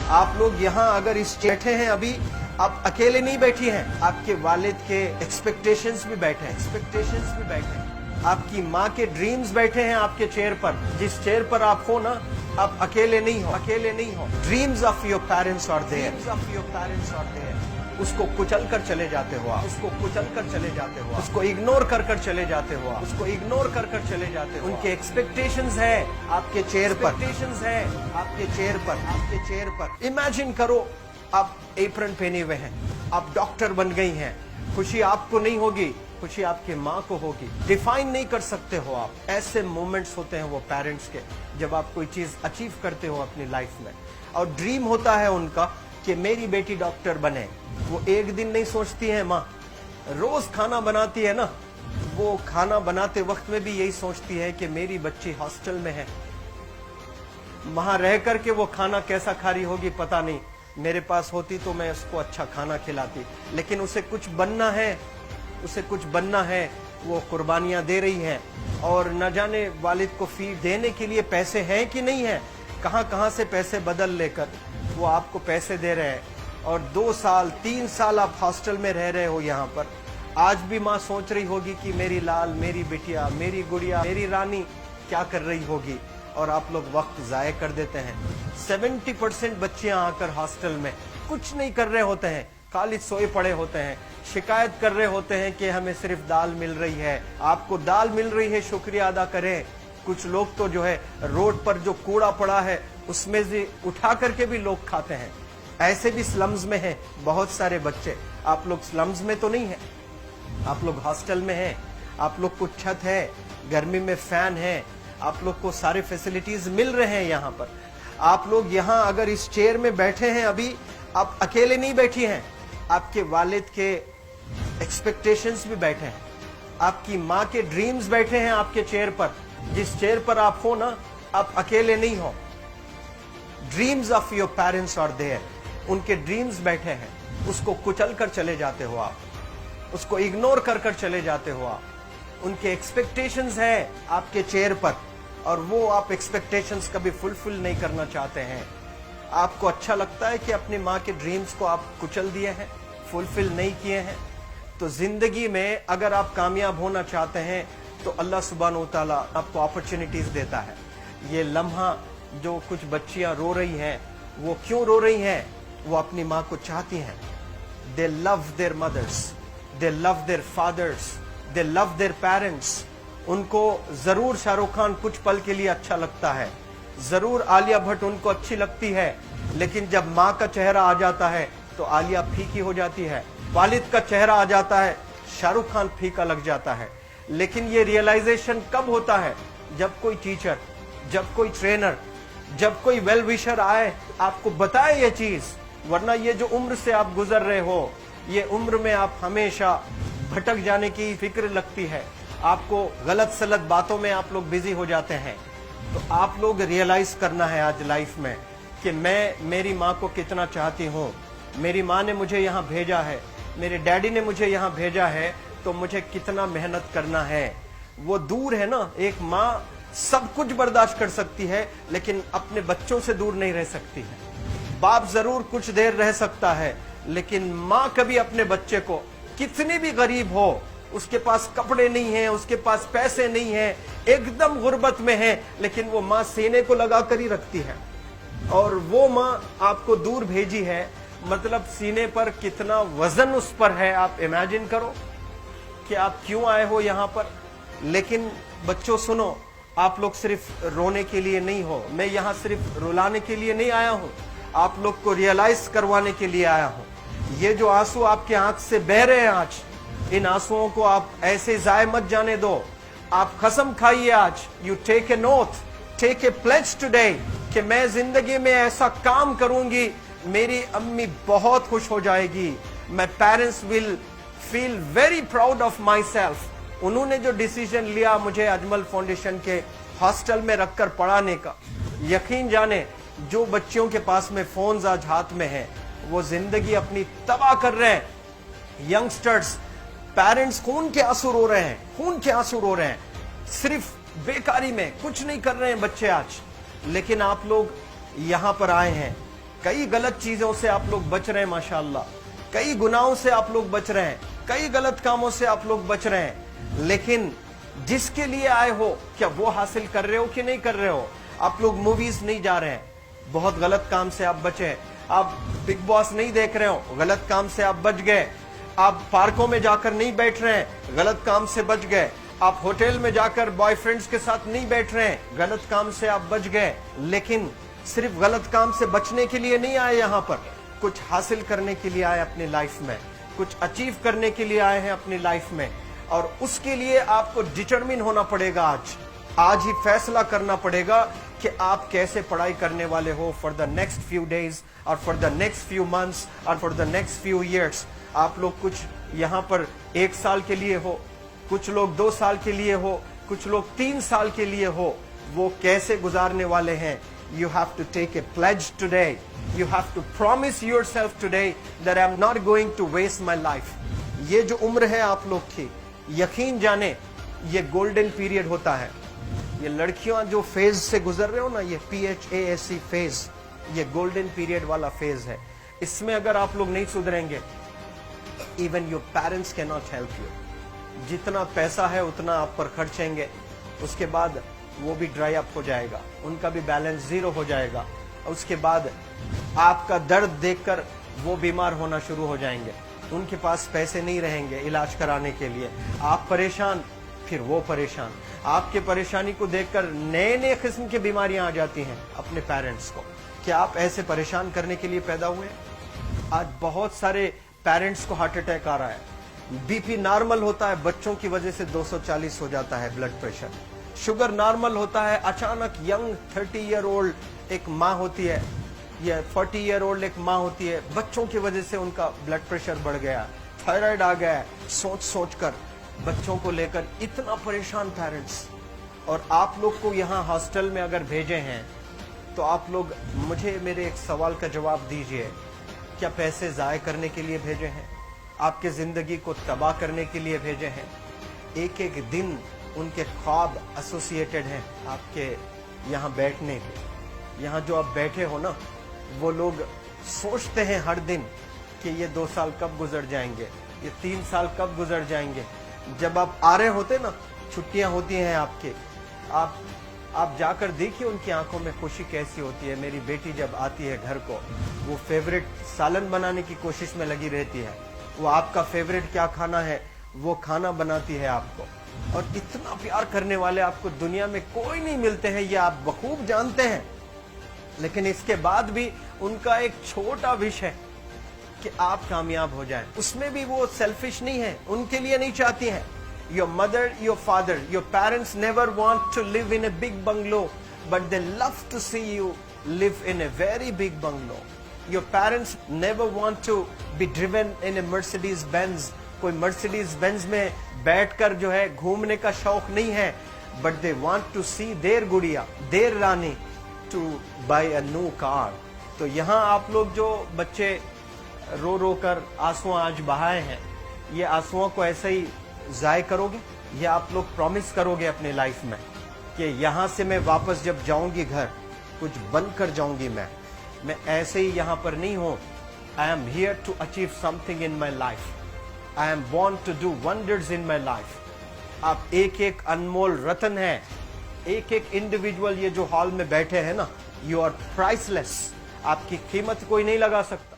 आप लोग यहाँ अगर इस बैठे हैं अभी, आप अकेले नहीं बैठी हैं, आपके वालिद के एक्सपेक्टेशंस भी बैठे हैं, आपकी माँ के ड्रीम्स बैठे हैं आपके चेयर पर। जिस चेयर पर आप हो ना, आप अकेले नहीं हो। Dreams of your parents are there. उसको कुचल कर चले जाते हो आप, उसको इग्नोर कर चले जाते हो आप, उनके एक्सपेक्टेशंस है आपके चेयर पर। इमेजिन करो आप एप्रन पहने हुए हैं, आप डॉक्टर बन गई हैं, खुशी आपको नहीं होगी, खुशी आपके माँ को होगी। डिफाइन नहीं कर सकते हो आप। ऐसे मोमेंट्स होते हैं वो पेरेंट्स के, जब आप कोई चीज अचीव करते हो अपनी लाइफ में, और ड्रीम होता है उनका कि मेरी बेटी डॉक्टर बने। वो एक दिन नहीं सोचती है माँ, रोज खाना बनाती है ना, वो खाना बनाते वक्त में भी यही सोचती है कि मेरी बच्ची हॉस्टल में है, वहां रह करके वो खाना कैसा खा रही होगी पता नहीं, मेरे पास होती तो मैं उसको अच्छा खाना खिलाती। लेकिन उसे कुछ बनना है, वो कुर्बानियां दे रही है, और न जाने वालिद को फीड देने के लिए पैसे हैं कि नहीं है, कहां से पैसे बदल लेकर वो आपको पैसे दे रहे हैं। और 2 साल 3 साल आप हॉस्टल में रह रहे हो यहाँ पर। आज भी माँ सोच रही होगी कि मेरी लाल, मेरी बिटिया, मेरी गुड़िया, मेरी रानी क्या कर रही होगी, और आप लोग वक्त जाये कर देते हैं। 70% बच्चियां आकर हॉस्टल में कुछ नहीं कर रहे होते हैं, खाली सोए पड़े होते हैं, शिकायत कर रहे होते हैं कि हमें सिर्फ दाल मिल रही है। आपको दाल मिल रही है, शुक्रिया अदा करें। कुछ लोग तो जो है रोड पर जो कूड़ा पड़ा है उसमें से उठा करके भी लोग खाते हैं। ऐसे भी स्लम्स में हैं बहुत सारे बच्चे। आप लोग स्लम्स में तो नहीं है, आप लोग हॉस्टल में हैं, आप लोग को छत है, गर्मी में फैन है, आप लोग को सारे फैसिलिटीज मिल रहे हैं यहाँ पर। आप लोग यहाँ अगर इस चेयर में बैठे हैं अभी, आप अकेले नहीं बैठी हैं, आपके वालिद के एक्सपेक्टेशंस भी बैठे हैं, आपकी माँ के ड्रीम्स बैठे हैं आपके चेयर पर। जिस चेयर पर आप हो ना, आप अकेले नहीं हो। Dreams of your parents are there. उनके ड्रीम्स बैठे हैं, उसको कुचल कर चले जाते हो आप, उसको इग्नोर कर चले जाते हो आप। उनके एक्सपेक्टेशंस है आपके चेयर पर, और वो आप एक्सपेक्टेशंस कभी फुलफिल नहीं करना चाहते हैं। आपको अच्छा लगता है कि अपनी माँ के ड्रीम्स को आप कुचल दिए हैं, फुलफिल नहीं किए हैं। तो जिंदगी में अगर आप कामयाब होना चाहते हैं तो अल्लाह सुब्हानहू व तआला आपको अपॉर्चुनिटीज देता है। ये लम्हा जो कुछ बच्चियां रो रही हैं, वो क्यों रो रही हैं? वो अपनी माँ को चाहती हैं। They love their mothers, they love their fathers, they love their parents. उनको जरूर शाहरुख खान कुछ पल के लिए अच्छा लगता है, जरूर आलिया भट्ट उनको अच्छी लगती है, लेकिन जब माँ का चेहरा आ जाता है तो आलिया फीकी हो जाती है। वालिद का चेहरा आ जाता है, शाहरुख खान फीका लग जाता है। लेकिन ये रियलाइजेशन कब होता है? जब कोई टीचर, जब कोई ट्रेनर, जब कोई वेल विशर आए, आपको बताए ये चीज। वरना ये जो उम्र से आप गुजर रहे हो, ये उम्र में आप हमेशा भटक जाने की फिक्र लगती है, आपको गलत सलत बातों में आप लोग बिजी हो जाते हैं। तो आप लोग रियलाइज करना है आज लाइफ में कि मैं मेरी माँ को कितना चाहती हूँ। मेरी माँ ने मुझे यहाँ भेजा है, मेरे डैडी ने मुझे यहाँ भेजा है, तो मुझे कितना मेहनत करना है। वो दूर है ना, एक माँ सब कुछ बर्दाश्त कर सकती है, लेकिन अपने बच्चों से दूर नहीं रह सकती है। बाप जरूर कुछ देर रह सकता है, लेकिन माँ कभी अपने बच्चे को, कितनी भी गरीब हो, उसके पास कपड़े नहीं है, उसके पास पैसे नहीं है, एकदम गुर्बत में है, लेकिन वो माँ सीने को लगा कर ही रखती है। और वो माँ आपको दूर भेजी है, मतलब सीने पर कितना वजन उस पर है। आप इमेजिन करो कि आप क्यों आए हो यहाँ पर। लेकिन बच्चों सुनो, आप लोग सिर्फ रोने के लिए नहीं हो, मैं यहाँ सिर्फ रुलाने के लिए नहीं आया हूँ, आप लोग को रियलाइज करवाने के लिए आया हूँ। ये जो आंसू आपके आंख से बह रहे हैं आज, इन आंसुओं को आप ऐसे जाए मत जाने दो। आप कसम खाइए आज, you take a note, take a pledge today, कि मैं जिंदगी में ऐसा काम करूंगी, मेरी अम्मी बहुत खुश हो जाएगी। My parents will feel very proud of my self. उन्होंने जो डिसीजन लिया मुझे अजमल फाउंडेशन के हॉस्टल में रखकर पढ़ाने का, यकीन जाने जो बच्चियों के पास में फोन्स आज हाथ में है, वो जिंदगी अपनी तबाह कर रहे हैं। यंगस्टर्स, पेरेंट्स खून के आंसू रो रहे हैं, खून के आंसू रो रहे हैं, सिर्फ बेकारी में कुछ नहीं कर रहे हैं बच्चे आज। लेकिन आप लोग यहाँ पर आए हैं, कई गलत चीजों से आप लोग बच रहे हैं माशाअल्लाह, कई गुनाहों से आप लोग बच रहे हैं, कई गलत कामों से आप लोग बच रहे हैं, लेकिन जिसके लिए आए हो क्या वो हासिल कर रहे हो कि नहीं कर रहे हो? आप लोग मूवीज नहीं जा रहे हैं, बहुत गलत काम से आप बचे। आप बिग बॉस नहीं देख रहे हो, गलत काम से आप बच गए। आप पार्कों में जाकर नहीं बैठ रहे हैं, गलत काम से बच गए। आप होटल में जाकर बॉयफ्रेंड्स के साथ नहीं बैठ रहे हैं, गलत काम से आप बच गए। लेकिन सिर्फ गलत काम से बचने के लिए नहीं आए यहाँ पर, कुछ हासिल करने के लिए आए अपनी लाइफ में, कुछ अचीव करने के लिए आए हैं अपनी लाइफ में। और उसके लिए आपको डिटरमिन होना पड़ेगा। आज ही फैसला करना पड़ेगा कि आप कैसे पढ़ाई करने वाले हो for the next few days और for the next few months और for the next few years. आप लोग कुछ यहाँ पर 1 साल के लिए हो, कुछ लोग 2 साल के लिए हो, कुछ लोग 3 साल के लिए हो। वो कैसे गुजारने वाले हैं? You have to take a pledge today. You have to promise yourself today that I'm not going to waste my life. ये जो उम्र है आप लोग की, यकीन जाने ये गोल्डन पीरियड होता है। ये लड़कियां जो फेज से गुजर रहे हो ना, ये PHASE फेज, ये गोल्डन पीरियड वाला फेज है। इसमें अगर आप लोग नहीं सुधरेंगे, even your parents can not help you. जितना पैसा है उतना आप पर खर्चेंगे, उसके बाद वो भी ड्राई अप हो जाएगा, उनका भी बैलेंस जीरो हो जाएगा। उसके बाद आपका दर्द देखकर वो बीमार होना शुरू हो जाएंगे, उनके पास पैसे नहीं रहेंगे इलाज कराने के लिए। आप परेशान, फिर वो परेशान। आपके परेशानी को देखकर नए नए किस्म की बीमारियां आ जाती हैं अपने पेरेंट्स को। क्या आप ऐसे परेशान करने के लिए पैदा हुए? आज बहुत सारे पेरेंट्स को हार्ट अटैक आ रहा है। बीपी नॉर्मल होता है, बच्चों की वजह से 240 हो जाता है ब्लड प्रेशर। शुगर नॉर्मल होता है, अचानक यंग 30 ईयर ओल्ड एक माँ होती है या 40 ईयर ओल्ड एक माँ होती है, बच्चों की वजह से उनका ब्लड प्रेशर बढ़ गया, थायराइड आ गया। सोच सोच कर बच्चों को लेकर इतना परेशान पेरेंट्स। और आप लोग को यहाँ हॉस्टल में अगर भेजे हैं तो आप लोग मुझे मेरे एक सवाल का जवाब दीजिए, क्या पैसे जाय करने के लिए भेजे हैं? आपके जिंदगी को तबाह करने के लिए भेजे हैं? एक एक दिन उनके ख्वाब एसोसिएटेड हैं आपके यहाँ बैठने के। यहाँ जो आप बैठे हो ना, वो लोग सोचते हैं हर दिन कि ये 2 साल कब गुजर जाएंगे, ये 3 साल कब गुजर जाएंगे। जब आप आ रहे होते ना, छुट्टियां होती हैं आपके, आप जाकर देखिए उनकी आंखों में खुशी कैसी होती है। मेरी बेटी जब आती है घर को, वो फेवरेट सालन बनाने की कोशिश में लगी रहती है। वो आपका फेवरेट क्या खाना है वो खाना बनाती है आपको। और इतना प्यार करने वाले आपको दुनिया में कोई नहीं मिलते हैं, ये आप बखूब जानते हैं। लेकिन इसके बाद भी उनका एक छोटा विश है कि आप कामयाब हो जाएं। उसमें भी वो सेल्फिश नहीं है, उनके लिए नहीं चाहती हैं। Your mother, your father, your parents never want to live in a big bungalow, but they love to see you live in a very big bungalow. Your parents never want to be driven in a Mercedes Benz. कोई Mercedes Benz में बैठकर जो है घूमने का शौक नहीं है, but they want to see their गुड़िया, their Rani to buy a new car. तो यहाँ आप लोग जो बच्चे रो रो कर आंसू आज बहाए हैं, ये आंसुओं को ऐसे ही जाय करोगे या आप लोग प्रॉमिस करोगे अपने लाइफ में कि यहाँ से मैं वापस जब जाऊंगी घर, कुछ बनकर जाऊंगी। मैं ऐसे ही यहाँ पर नहीं हूँ। I am here to achieve something in my life. I am born to do wonders in my life. आप एक एक अनमोल रतन है, एक एक इंडिविजुअल ये जो हॉल में बैठे हैं ना, यू आर प्राइसलेस। आपकी कीमत कोई नहीं लगा सकता।